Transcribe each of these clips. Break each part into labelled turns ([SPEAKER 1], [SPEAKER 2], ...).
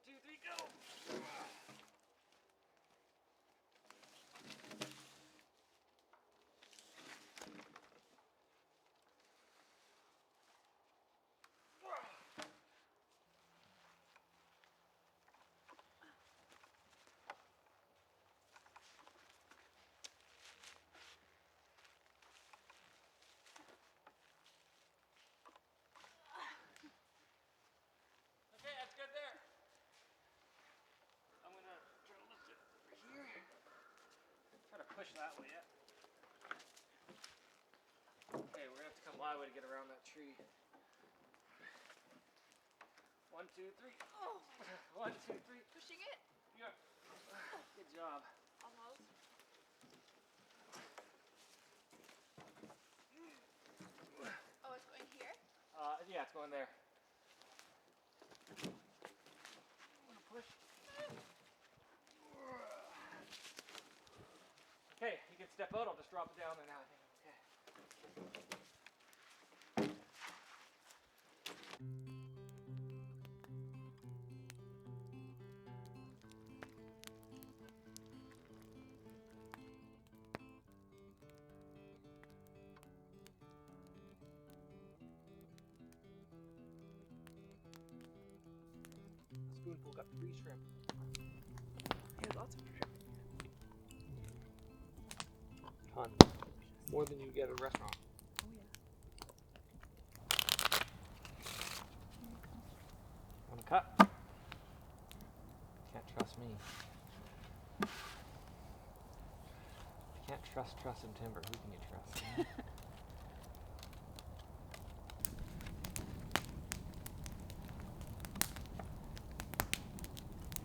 [SPEAKER 1] 2, 3, go! Okay, that's good there. I'm gonna try to lift it over here. Try to push that way, yeah. Okay, we're gonna have to come my way to get around that tree. 1, 2, 3. Oh! 1, 2, 3.
[SPEAKER 2] Pushing it?
[SPEAKER 1] Yeah. Good job.
[SPEAKER 2] Almost. Oh, it's going here?
[SPEAKER 1] Yeah, it's going there. I'm gonna push. Okay, you can step out. I'll just drop it down there now. I think I'm okay. Spoonful got 3 shrimp.
[SPEAKER 2] Yeah, lots of shrimp.
[SPEAKER 1] Ton. More than you get at a restaurant.
[SPEAKER 2] Oh, yeah.
[SPEAKER 1] Want a cut? Can't trust me. Can't trust and timber. Who can you trust?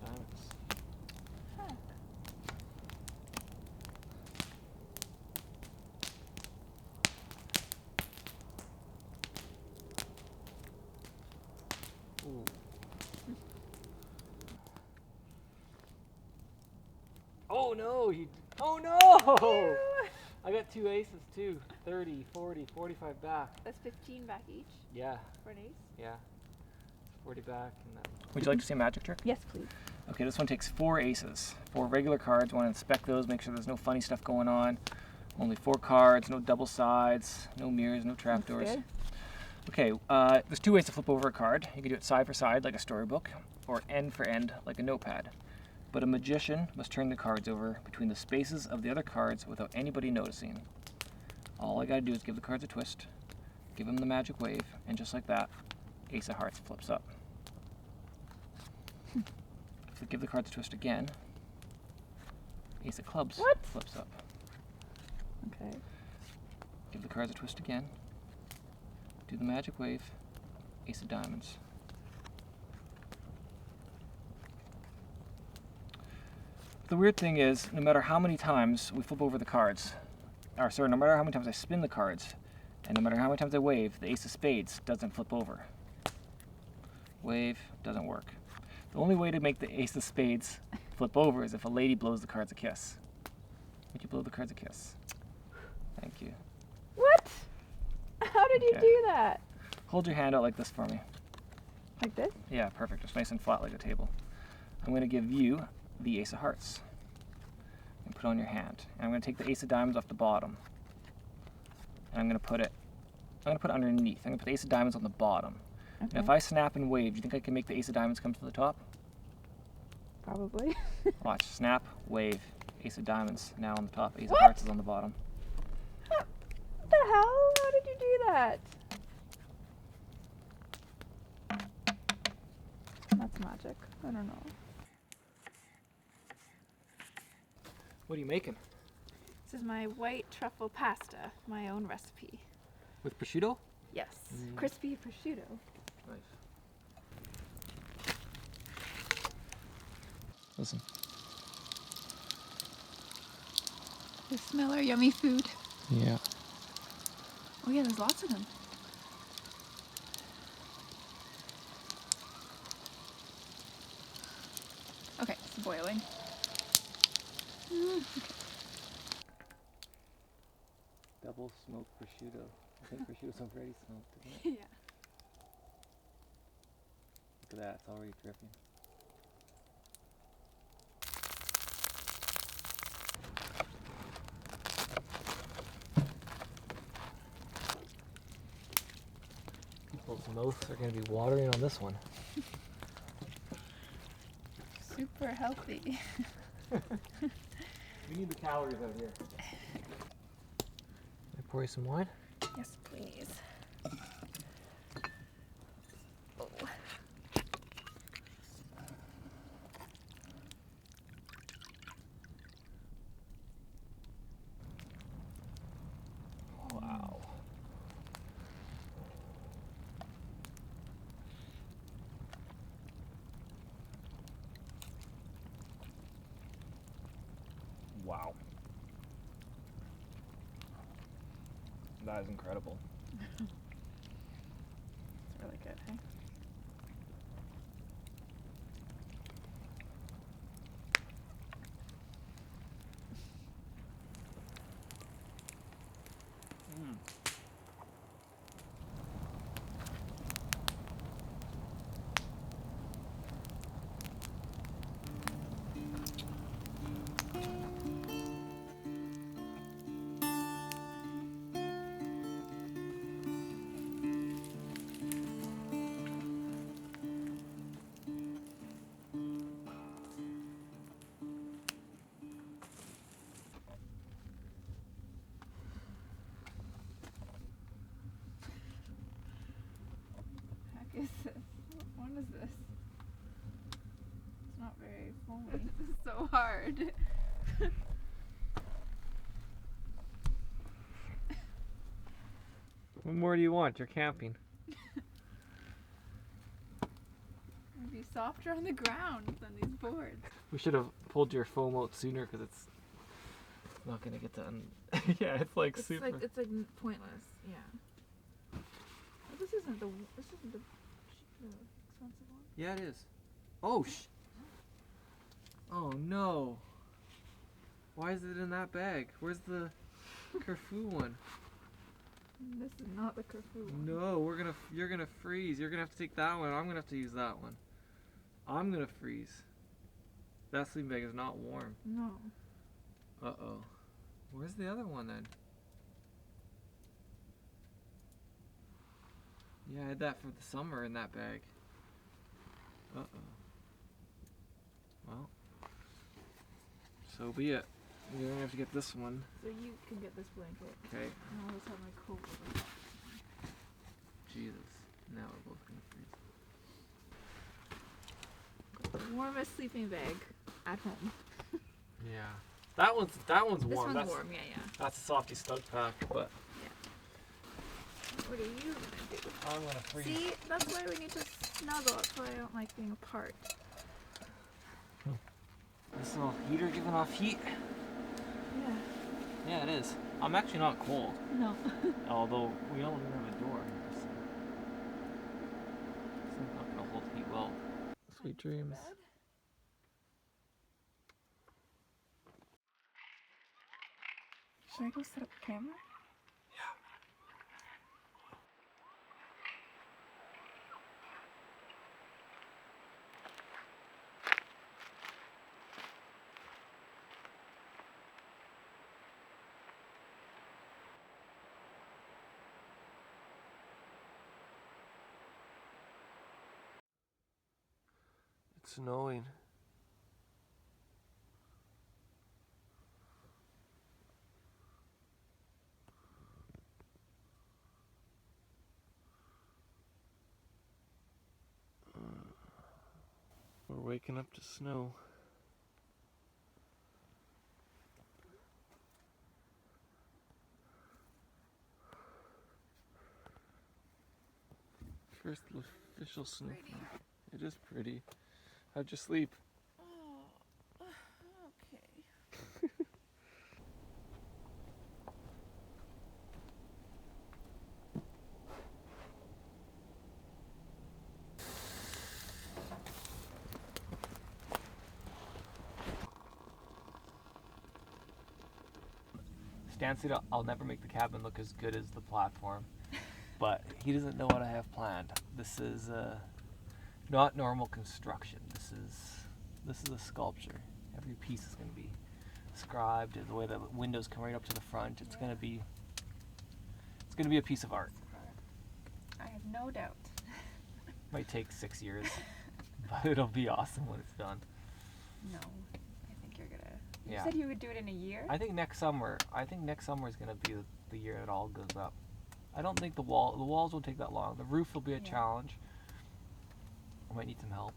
[SPEAKER 1] Diamonds.
[SPEAKER 2] Huh.
[SPEAKER 1] Ooh. Oh no! Oh no!
[SPEAKER 2] Ew.
[SPEAKER 1] I got 2 aces too. 30, 40, 45 back.
[SPEAKER 2] That's 15 back each
[SPEAKER 1] Yeah,
[SPEAKER 2] for an ace?
[SPEAKER 1] yeah. 40 back and then. Would you like to see a magic trick?
[SPEAKER 2] Yes, please.
[SPEAKER 1] Okay, this one takes 4 aces. 4 regular cards. Want to inspect those, make sure there's no funny stuff going on. Only 4 cards, no double sides, no mirrors, no trapdoors.
[SPEAKER 2] Good.
[SPEAKER 1] Okay, there's 2 ways to flip over a card. You can do it side for side like a storybook, or end for end like a notepad. But a magician must turn the cards over between the spaces of the other cards without anybody noticing. All I gotta do is give the cards a twist, give them the magic wave, and just like that, Ace of Hearts flips up. If we give the cards a twist again, Ace of Clubs flips up.
[SPEAKER 2] Okay.
[SPEAKER 1] Give the cards a twist again, do the magic wave, Ace of Diamonds. The weird thing is, no matter how many times we flip over the cards, no matter how many times I spin the cards, and no matter how many times I wave, the Ace of Spades doesn't flip over. Wave doesn't work. The only way to make the Ace of Spades flip over is if a lady blows the cards a kiss. Would you blow the cards a kiss? Thank you.
[SPEAKER 2] What? How did you
[SPEAKER 1] Okay.
[SPEAKER 2] do that?
[SPEAKER 1] Hold your hand out like this for me.
[SPEAKER 2] Like this?
[SPEAKER 1] Yeah, perfect. Just nice and flat like a table. I'm going to give you the Ace of Hearts and put it on your hand. And I'm going to take the Ace of Diamonds off the bottom. And I'm going to put it underneath. I'm going to put the Ace of Diamonds on the bottom.
[SPEAKER 2] Okay.
[SPEAKER 1] And if I snap and wave, do you think I can make the Ace of Diamonds come to the top?
[SPEAKER 2] Probably.
[SPEAKER 1] Watch. Snap, wave, Ace of Diamonds now on the top. Ace
[SPEAKER 2] What?
[SPEAKER 1] of Hearts is on the bottom.
[SPEAKER 2] What the hell? How did you do that? That's magic. I don't know.
[SPEAKER 1] What are you making?
[SPEAKER 2] This is my white truffle pasta, my own recipe.
[SPEAKER 1] With prosciutto?
[SPEAKER 2] Yes. Crispy prosciutto.
[SPEAKER 1] Nice. Listen.
[SPEAKER 2] They smell our yummy food.
[SPEAKER 1] Yeah.
[SPEAKER 2] Oh yeah, there's lots of them. Okay, it's boiling. Okay.
[SPEAKER 1] Double smoked prosciutto. I think prosciutto's already smoked, isn't it?
[SPEAKER 2] Yeah.
[SPEAKER 1] Look at that, it's already dripping. mouths are going to be watering on this one.
[SPEAKER 2] Super healthy.
[SPEAKER 1] We need the calories out here. Can I pour you some wine?
[SPEAKER 2] Yes, please. Oh.
[SPEAKER 1] Wow. Wow. That is incredible.
[SPEAKER 2] It's really good, hey?
[SPEAKER 1] Mm.
[SPEAKER 2] Heck is this? What is this? It's not very foamy. It's so hard.
[SPEAKER 1] What more do you want? You're camping.
[SPEAKER 2] It'd be softer on the ground than these boards.
[SPEAKER 1] We should have pulled your foam out sooner because it's not going to get to yeah, it's like
[SPEAKER 2] It's
[SPEAKER 1] super.
[SPEAKER 2] like pointless. Yeah. But this isn't the expensive one.
[SPEAKER 1] Yeah, it is. Oh, oh no. Why is it in that bag? Where's the Kerfu one?
[SPEAKER 2] This is not the Kerfu one.
[SPEAKER 1] No, you're gonna freeze. You're gonna have to take that one. I'm gonna have to use that one. I'm gonna freeze. That sleeping bag is not warm.
[SPEAKER 2] No.
[SPEAKER 1] Uh-oh. Where's the other one then? Yeah, I had that for the summer in that bag. Uh-oh. Well, so be it. You're gonna have to get this one.
[SPEAKER 2] So you can get this blanket.
[SPEAKER 1] Okay.
[SPEAKER 2] And I'll just have my coat over it.
[SPEAKER 1] Jesus. Now we're both gonna freeze.
[SPEAKER 2] The warmest sleeping bag at home.
[SPEAKER 1] Yeah. That one's warm.
[SPEAKER 2] This one's
[SPEAKER 1] that's,
[SPEAKER 2] warm, yeah.
[SPEAKER 1] That's a softy stud pack, but
[SPEAKER 2] What are you gonna do?
[SPEAKER 1] I'm gonna freeze.
[SPEAKER 2] See, that's why we need to snuggle. That's why I don't like being apart.
[SPEAKER 1] This little heater giving off heat.
[SPEAKER 2] Yeah.
[SPEAKER 1] Yeah, it is. I'm actually not cold.
[SPEAKER 2] No.
[SPEAKER 1] Although we don't even have a door here, so it's not gonna hold heat well. Sweet dreams.
[SPEAKER 2] Should I go set up the camera?
[SPEAKER 3] It's snowing. We're waking up to snow. First official snowfall. It is pretty. How'd you sleep?
[SPEAKER 2] Oh, okay.
[SPEAKER 1] Stan said I'll never make the cabin look as good as the platform, but he doesn't know what I have planned. This is not normal construction. This is a sculpture. Every piece is going to be scribed. The way the windows come right up to the front. It's going to be a piece of art.
[SPEAKER 2] I have no doubt.
[SPEAKER 1] Might take 6 years, but it'll be awesome when it's done.
[SPEAKER 2] No, I think you're gonna. You
[SPEAKER 1] Yeah.
[SPEAKER 2] said you would do it in a year.
[SPEAKER 1] I think next summer is gonna be the year it all goes up. I don't think the walls won't take that long. The roof will be a challenge. I might need some help.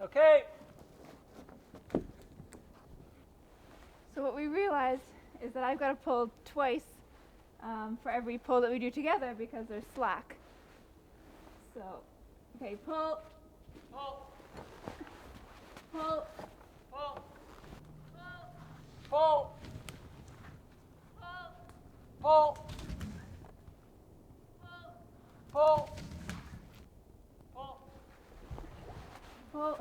[SPEAKER 1] Okay.
[SPEAKER 2] So what we realized is that I've got to pull twice for every pull that we do together because there's slack. So, okay, pull,
[SPEAKER 1] Pull.
[SPEAKER 2] pull,
[SPEAKER 1] Pull. Pull. Pull. Pull.
[SPEAKER 2] pull,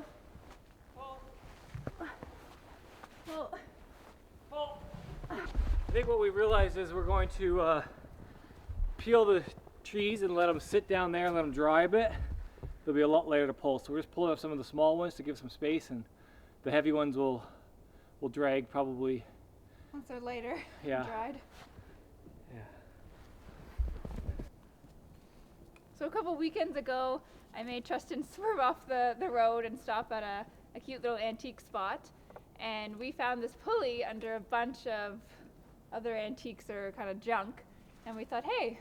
[SPEAKER 1] Pull.
[SPEAKER 2] pull.
[SPEAKER 1] I think what we realized is we're going to peel the trees and let them sit down there and let them dry a bit. They'll be a lot lighter to pull. So we're just pulling up some of the small ones to give some space, and the heavy ones will drag probably.
[SPEAKER 2] Once they're lighter,
[SPEAKER 1] Yeah.
[SPEAKER 2] dried.
[SPEAKER 1] Yeah.
[SPEAKER 2] So a couple weekends ago, I made Tristan swerve off the road and stop at a cute little antique spot. And we found this pulley under a bunch of other antiques or kind of junk. And we thought, hey,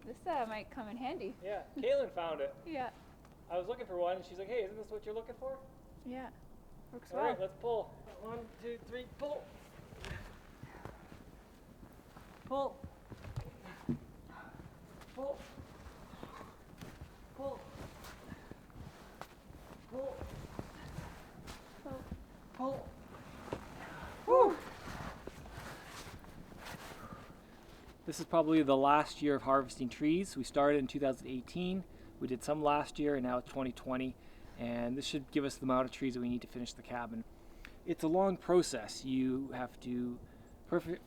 [SPEAKER 2] this might come in handy.
[SPEAKER 1] Yeah. Kaylin found it.
[SPEAKER 2] Yeah,
[SPEAKER 1] I was looking for one, and she's like, "Hey, isn't this what you're looking for?"
[SPEAKER 2] yeah, works
[SPEAKER 1] All
[SPEAKER 2] well.
[SPEAKER 1] right, let's pull. 1, 2, 3, pull. Pull. Pull. Pull. Pull.
[SPEAKER 2] Pull.
[SPEAKER 1] Pull.
[SPEAKER 2] Woo.
[SPEAKER 1] This is probably the last year of harvesting trees. We started in 2018. We did some last year, and now it's 2020. And this should give us the amount of trees that we need to finish the cabin. It's a long process. You have to,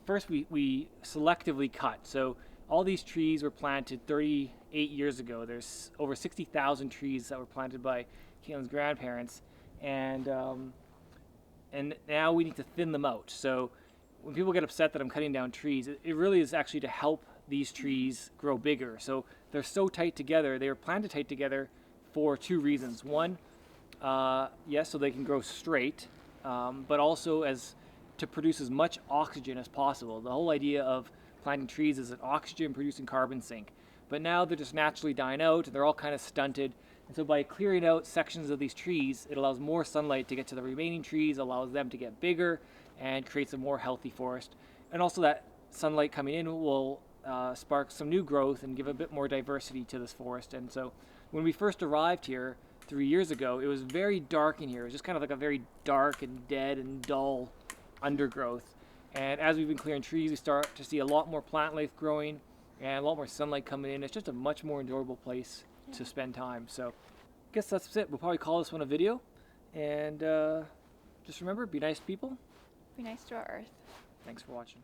[SPEAKER 1] first we selectively cut. So all these trees were planted 38 years ago. There's over 60,000 trees that were planted by Kaylin's grandparents. And now we need to thin them out. So when people get upset that I'm cutting down trees, it really is actually to help these trees grow bigger. So they're so tight together. They were planted tight together for two reasons. One, yes, so they can grow straight, but also as to produce as much oxygen as possible. The whole idea of planting trees is an oxygen producing carbon sink. But now they're just naturally dying out, and they're all kind of stunted. And so by clearing out sections of these trees, it allows more sunlight to get to the remaining trees, allows them to get bigger, and creates a more healthy forest. And also that sunlight coming in will spark some new growth and give a bit more diversity to this forest. And so when we first arrived here 3 years ago, it was very dark in here. It was just kind of like a very dark and dead and dull undergrowth. And as we've been clearing trees, we start to see a lot more plant life growing and a lot more sunlight coming in. It's just a much more enjoyable place to spend time. So I guess that's it. We'll probably call this one a video. And just remember, be nice to people.
[SPEAKER 2] Be nice to our earth.
[SPEAKER 1] Thanks for watching.